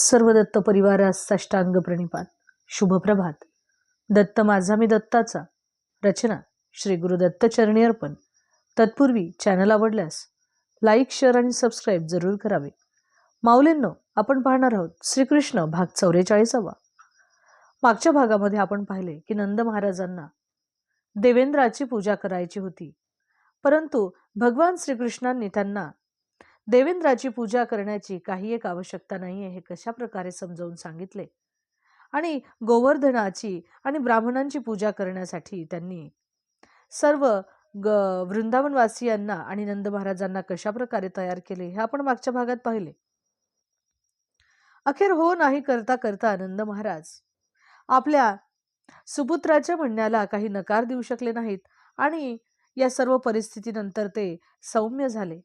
सर्व दत्त परिवारास साष्टांग प्रणिपात. शुभ प्रभात. दत्त माझा मी दत्ताचा. रचना श्री गुरुदत्त चरणी अर्पण. तत्पूर्वी चॅनल आवडल्यास लाईक, शेअर आणि सबस्क्राईब जरूर करावे. माऊलींनो, आपण पाहणार आहोत श्रीकृष्ण भाग 44. मागच्या भागामध्ये आपण पाहिले की नंद महाराजांना देवेंद्राची पूजा करायची होती, परंतु भगवान श्रीकृष्णांनी त्यांना देवेंद्राची पूजा करण्याची काही एक आवश्यकता नाहीये हे कशा प्रकारे समजावून सांगितले. आणि गोवर्धनाची आणि ब्राह्मणांची पूजा करण्यासाठी त्यांनी सर्व वृंदावनवासियांना आणि नंद महाराजांना कशा प्रकारे तयार केले हे आपण मागच्या भागात पाहिले. अखेर हो नाही करता करता नंद महाराज आपल्या सुपुत्राच्या म्हणण्याला काही नकार देऊ शकले नाहीत आणि या सर्व परिस्थितीनंतर ते सौम्य झाले.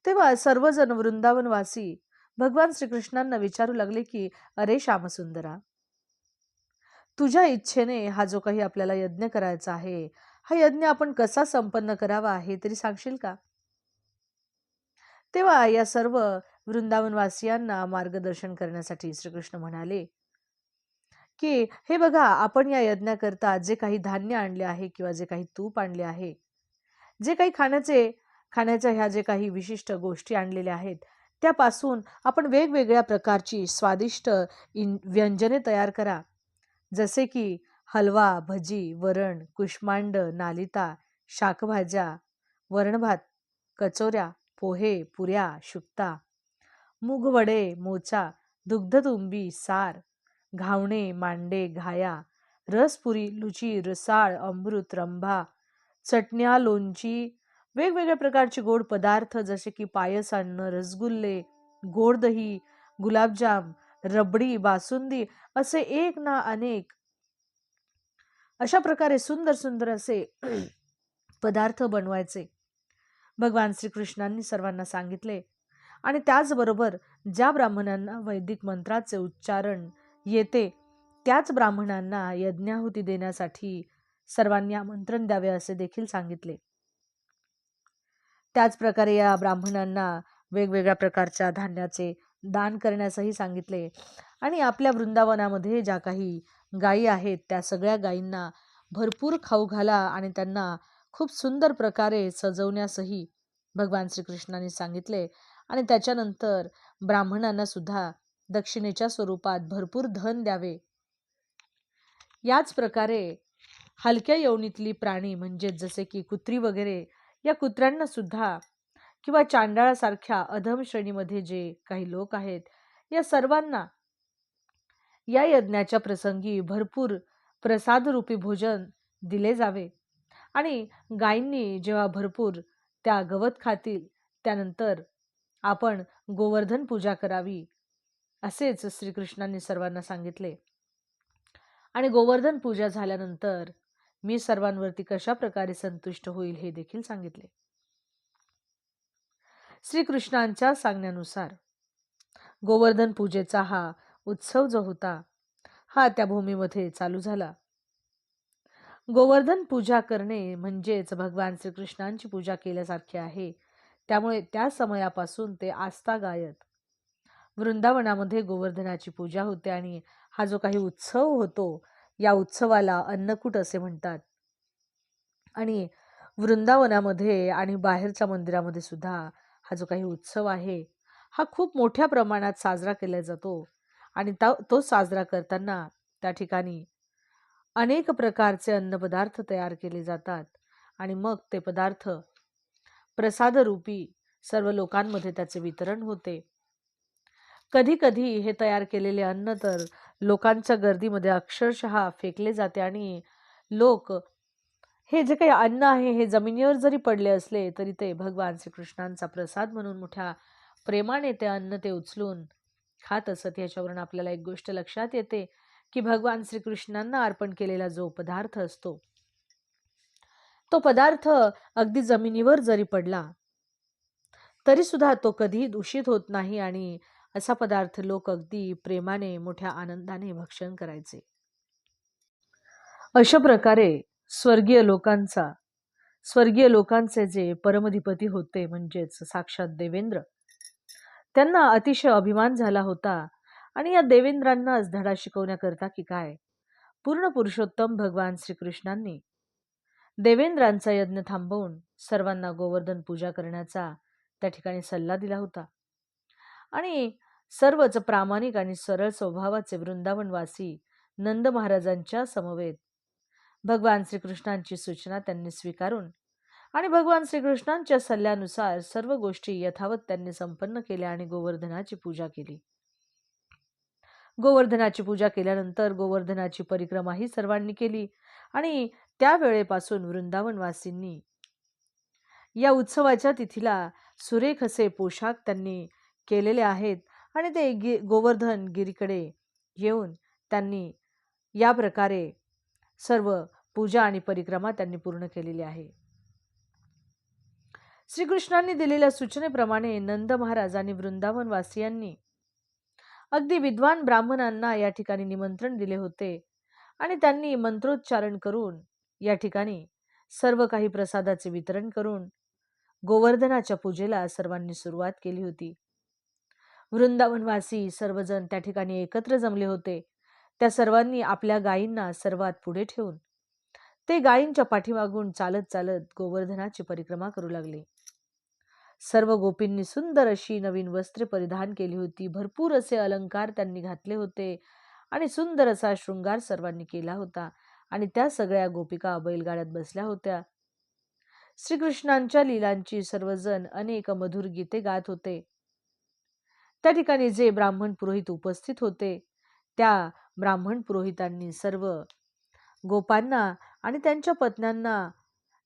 तेव्हा सर्वजण वृंदावनवासी भगवान श्रीकृष्णांना विचारू लागले की अरे श्यामसुंदरा, तुझ्या इच्छेने हा जो काही आपल्याला यज्ञ करायचा आहे, हा यज्ञ आपण कसा संपन्न करावा हे तरी सांगशील का? तेव्हा या सर्व वृंदावनवासियांना मार्गदर्शन करण्यासाठी श्रीकृष्ण म्हणाले की हे बघा, आपण या यज्ञाकरता जे काही धान्य आणले आहे किंवा जे काही तूप आणले आहे, जे काही खाण्याच्या ह्या जे काही विशिष्ट गोष्टी आणलेल्या आहेत, त्यापासून आपण वेगवेगळ्या प्रकारची स्वादिष्ट व्यंजने तयार करा. जसे की हलवा, भजी, वरण, कुष्मांड, नालिता, शाकभाज्या, वरणभात, कचोऱ्या, पोहे, पुऱ्या, शुक्ता, मूगवडे, मोचा, दुग्धतुंबी, सार, घावणे, मांडे, घाया, रसपुरी, लुची, रसाळ, अमृत, रंभा, चटण्या, लोणची, वेगवेगळ्या प्रकारचे गोड पदार्थ जसे की पायस आणणं, रसगुल्ले, गोड दही, गुलाबजाम, रबडी, बासुंदी, असे एक ना अनेक अशा प्रकारे सुंदर सुंदर असे पदार्थ बनवायचे भगवान श्रीकृष्णांनी सर्वांना सांगितले. आणि त्याचबरोबर ज्या ब्राह्मणांना वैदिक मंत्राचे उच्चारण येते त्याच ब्राह्मणांना यज्ञाहुती देण्यासाठी सर्वांनी आमंत्रण द्यावे असे देखील सांगितले. त्याच प्रकारे या ब्राह्मणांना वेगवेगळ्या प्रकारच्या धान्याचे दान करण्यासही सांगितले. आणि आपल्या वृंदावनामध्ये ज्या काही गायी आहेत त्या सगळ्या गायींना भरपूर खाऊ घाला आणि त्यांना खूप सुंदर प्रकारे सजवण्यासही भगवान श्रीकृष्णांनी सांगितले. आणि त्याच्यानंतर ब्राह्मणांना सुद्धा दक्षिणेच्या स्वरूपात भरपूर धन द्यावे. याच प्रकारे हलक्या यवनीतली प्राणी म्हणजे जसे की कुत्री वगैरे, या कुत्र्यांना सुद्धा किंवा चांडाळासारख्या अधम श्रेणीमध्ये जे काही लोक आहेत, या सर्वांना या यज्ञाच्या प्रसंगी भरपूर प्रसादरूपी भोजन दिले जावे. आणि गायींनी जेव्हा भरपूर त्या गवत खातील त्यानंतर आपण गोवर्धन पूजा करावी असेच श्रीकृष्णांनी सर्वांना सांगितले. आणि गोवर्धन पूजा झाल्यानंतर मी सर्वांवरती कशा प्रकारे संतुष्ट होईल हे देखील सांगितले. श्रीकृष्णांच्या सांगण्यानुसार गोवर्धन पूजेचा हा उत्सव जो होता हा त्या भूमीमध्ये चालू झाला. गोवर्धन पूजा करणे म्हणजेच भगवान श्रीकृष्णांची पूजा केल्यासारखे आहे. त्यामुळे त्या समयापासून ते आस्थागायत वृंदावनामध्ये गोवर्धनाची पूजा होते. आणि हा जो काही उत्सव होतो या उत्सवाला अन्नकूट असे म्हणतात. आणि वृंदावनामध्ये आणि बाहेरच्या मंदिरामध्ये सुद्धा हा जो काही उत्सव आहे हा खूप मोठ्या प्रमाणात साजरा केला जातो. आणि तो साजरा करताना त्या ठिकाणी अनेक प्रकारचे अन्नपदार्थ तयार केले जातात. आणि मग ते पदार्थ प्रसादरूपी सर्व लोकांमध्ये त्याचे वितरण होते. कधी कधी हे तयार केलेले अन्न तर लोकांच्या गर्दीमध्ये अक्षरशः फेकले जाते. आणि लोक हे जे काही अन्न आहे हे जमिनीवर जरी पडले असले तरी ते भगवान श्रीकृष्णांचा प्रसाद म्हणून मोठ्या प्रेमाने ते अन्न ते उचलून खात असत. याच्यावरून आपल्याला एक गोष्ट लक्षात येते की भगवान श्रीकृष्णांना अर्पण केलेला जो पदार्थ असतो तो पदार्थ अगदी जमिनीवर जरी पडला तरी सुद्धा तो कधी दूषित होत नाही. आणि असा पदार्थ लोक अगदी प्रेमाने मोठ्या आनंदाने भक्षण करायचे. अशा प्रकारे स्वर्गीय लोकांचे जे परमधिपती होते म्हणजेच साक्षात देवेंद्र, त्यांना अतिशय अभिमान झाला होता आणि या देवेंद्रांनाच धडा शिकवण्याकरता की काय, पूर्ण पुरुषोत्तम भगवान श्रीकृष्णांनी देवेंद्रांचा यज्ञ थांबवून सर्वांना गोवर्धन पूजा करण्याचा त्या ठिकाणी सल्ला दिला होता. आणि सर्वच प्रामाणिक आणि सरळ स्वभावाचे वृंदावनवासी नंद महाराजांच्या समवेत भगवान श्रीकृष्णांची सूचना त्यांनी स्वीकारून आणि भगवान श्रीकृष्णांच्या सल्ल्यानुसार सर्व गोष्टी यथावत त्यांनी संपन्न केल्या आणि गोवर्धनाची पूजा केली. गोवर्धनाची पूजा केल्यानंतर गोवर्धनाची परिक्रमाही सर्वांनी केली आणि त्या वेळेपासून वृंदावनवासींनी या उत्सवाच्या तिथीला सुरेख असे पोशाख त्यांनी केलेले आहेत आणि ते गोवर्धन गिरीकडे येऊन त्यांनी या प्रकारे सर्व पूजा आणि परिक्रमा त्यांनी पूर्ण केलेली आहे. श्रीकृष्णांनी दिलेल्या सूचनेप्रमाणे नंद महाराज आणि वृंदावनवासियांनी अगदी विद्वान ब्राह्मणांना या ठिकाणी निमंत्रण दिले होते आणि त्यांनी मंत्रोच्चारण करून या ठिकाणी सर्व काही प्रसादाचे वितरण करून गोवर्धनाच्या पूजेला सर्वांनी सुरुवात केली होती. वृंदावनवासी सर्वजण त्या ठिकाणी एकत्र जमले होते. त्या सर्वांनी आपल्या गायींना सर्वात पुढे ठेवून ते गायींच्या पाठीमागून चालत चालत गोवर्धनाची परिक्रमा करू लागले. सर्व गोपींनी सुंदर अशी नवीन वस्त्रे परिधान केली होती. भरपूर असे अलंकार त्यांनी घातले होते आणि सुंदर असा शृंगार सर्वांनी केला होता आणि त्या सगळ्या गोपिका बैलगाड्यात बसल्या होत्या. श्रीकृष्णांच्या लीलांची सर्वजण अनेक मधुर गीते गात होते. त्या ठिकाणी जे ब्राह्मण पुरोहित उपस्थित होते त्या ब्राह्मण पुरोहितांनी सर्व गोपांना आणि त्यांच्या पत्न्यांना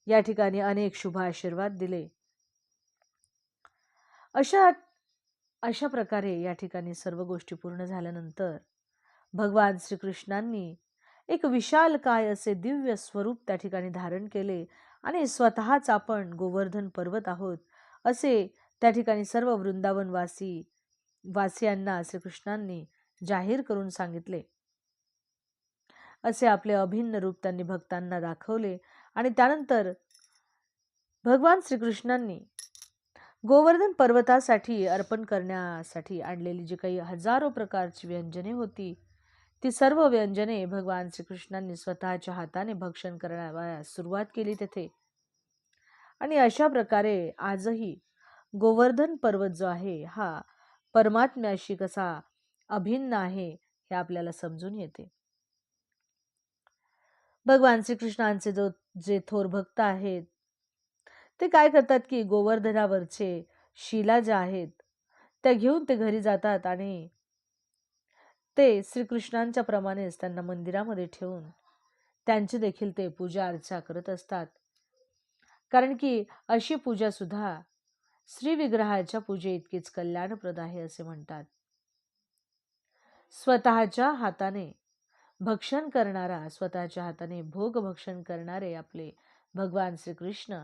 या ठिकाणी अनेक शुभ आशीर्वाद दिले. अशा प्रकारे या ठिकाणी सर्व गोष्टी पूर्ण झाल्यानंतर भगवान श्रीकृष्णांनी एक विशाल काय असे दिव्य स्वरूप त्या ठिकाणी धारण केले आणि स्वतःच आपण गोवर्धन पर्वत आहोत असे त्या ठिकाणी सर्व वासियांना श्रीकृष्णांनी जाहीर करून सांगितले. असे आपले अभिन्न रूप त्यांनी भक्तांना दाखवले आणि त्यानंतर भगवान श्रीकृष्णांनी गोवर्धन पर्वतासाठी अर्पण करण्यासाठी आणलेली जी काही हजारो प्रकारची व्यंजने होती ती सर्व व्यंजने भगवान श्रीकृष्णांनी स्वतःच्या हाताने भक्षण करण्यास सुरुवात केली तेथे. आणि अशा प्रकारे आजही गोवर्धन पर्वत जो आहे हा परमात्म्याशी कसा अभिन्न आहे हे आपल्याला समजून येते. भगवान श्रीकृष्णांचे जे थोर भक्त आहेत ते काय करतात की गोवर्धनावरचे शिला ज्या आहेत त्या घेऊन ते घरी जातात आणि ते श्रीकृष्णांच्या प्रमाणेच त्यांना मंदिरामध्ये ठेवून त्यांची देखील ते पूजा अर्चा करत असतात. कारण की अशी पूजा सुद्धा श्री विग्रहाच्या पूजे इतकीच कल्याणप्रद आहे असे म्हणतात. स्वतःच्या हाताने भक्षण करणारा, स्वतःच्या हाताने भोग भक्षण करणारे आपले भगवान श्रीकृष्ण,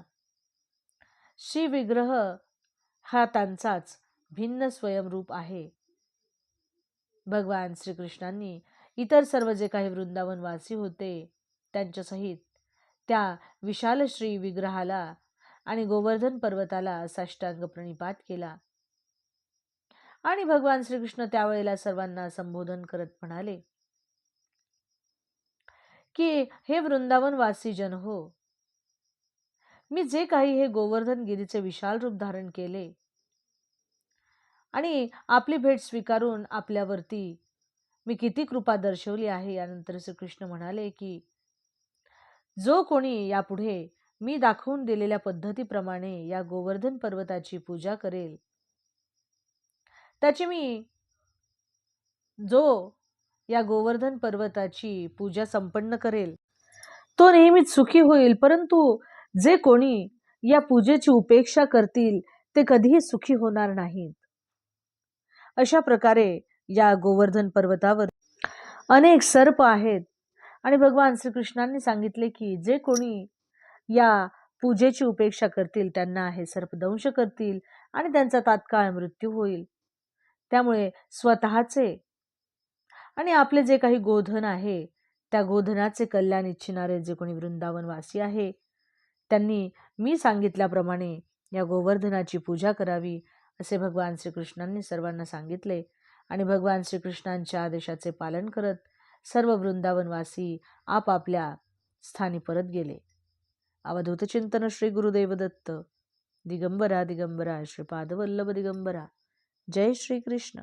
श्री विग्रह हा त्यांचाच भिन्न स्वयंरूप आहे. भगवान श्रीकृष्णांनी इतर सर्व जे काही वृंदावनवासी होते त्यांच्या सहित त्या विशाल श्री विग्रहाला आणि गोवर्धन पर्वताला साष्टांग प्रणिपात केला आणि भगवान श्रीकृष्ण त्यावेळेला सर्वांना संबोधन करत म्हणाले की हे वृंदावनवासी जन हो, मी जे काही हे गोवर्धन गिरीचे विशाल रूप धारण केले आणि आपली भेट स्वीकारून आपल्यावरती मी किती कृपा दर्शवली आहे. यानंतर श्रीकृष्ण म्हणाले की जो कोणी यापुढे मी दाखवून दिलेल्या पद्धतीप्रमाणे या गोवर्धन पर्वताची पूजा करेल त्याची मी जो या गोवर्धन पर्वताची पूजा संपन्न करेल तो नेहमीच सुखी होईल, परंतु जे कोणी या पूजेची उपेक्षा करतील ते कधीही सुखी होणार नाहीत. अशा प्रकारे या गोवर्धन पर्वतावर अनेक सर्प आहेत आणि भगवान श्रीकृष्णांनी सांगितले की जे कोणी या पूजेची उपेक्षा करतील त्यांना हे सर्प दंश करतील आणि त्यांचा तात्काळ मृत्यू होईल. त्यामुळे स्वतःचे आणि आपले जे काही गोधन आहे त्या गोधनाचे कल्याण इच्छिणारे जे कोणी वृंदावनवासी आहे त्यांनी मी सांगितल्याप्रमाणे या गोवर्धनाची पूजा करावी असे भगवान श्रीकृष्णांनी सर्वांना सांगितले. आणि भगवान श्रीकृष्णांच्या आदेशाचे पालन करत सर्व वृंदावनवासी आपापल्या स्थानी परत गेले. अवधूत चिंतन श्री गुरुदेव दत्त. दिगंबरा दिगंबरा श्रीपाद वल्लभ दिगंबरा. जय श्री कृष्ण.